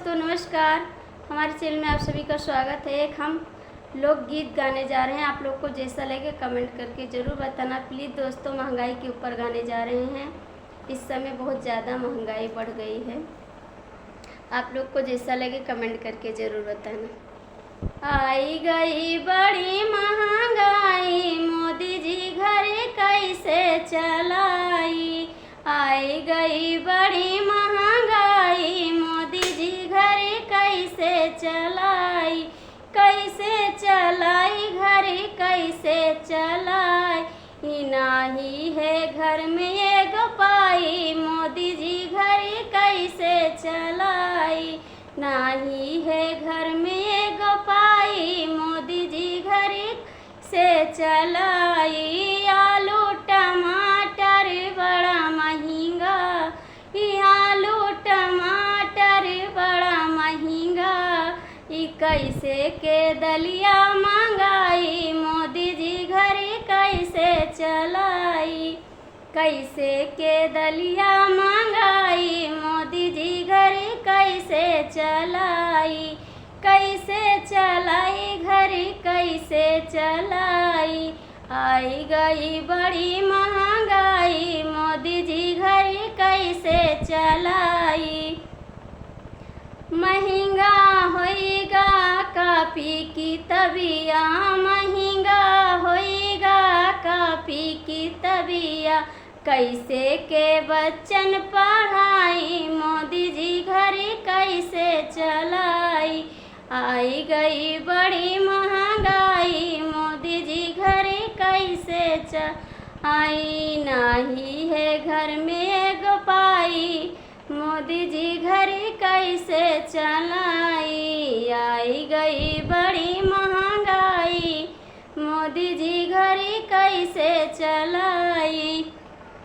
दोस्तों नमस्कार। हमारे चैनल में आप सभी का स्वागत है। एक हम लोकगीत गाने जा रहे हैं। आप लोग को जैसा लगे कमेंट करके ज़रूर बताना प्लीज़। दोस्तों महंगाई के ऊपर गाने जा रहे हैं। इस समय बहुत ज़्यादा महंगाई बढ़ गई है। आप लोग को जैसा लगे कमेंट करके ज़रूर बताना। आई गई बड़ी महंगाई, मोदी जी घर कैसे चलाई। आई गई बड़ी महंगाई, मोदी जी घर कैसे चलाई। कैसे चलाई घर कैसे चलाई। नाही है घर में एगो पाई, मोदी जी घर कैसे चलाई। नाही है घर में एगो पाई, मोदी जी घर से चलाई। आलू टमाटर बड़ा महंगा, आलू टमाटर बड़ा महंगा। कैसे के दलिया महंगाई, मोदी जी घर कैसे चलाई। कैसे के दलिया महंगाई, मोदी जी घर कैसे चलाई। कैसे चलाई घर कैसे चलाई। आई गई बड़ी महंगाई, मोदी जी घर कैसे चलाई। महंगा होएगा कापी की तबिया, महंगा होएगा कापी की तबिया। कैसे के बच्चन पढ़ाई, मोदी जी घर कैसे चलाई। आई गई बड़ी महंगाई, मोदी जी घर कैसे चलाई। नाही है घर में एगो पाई, मोदी जी घर कैसे चलाई। आई गई बड़ी महंगाई, मोदी जी घर कैसे चलाई।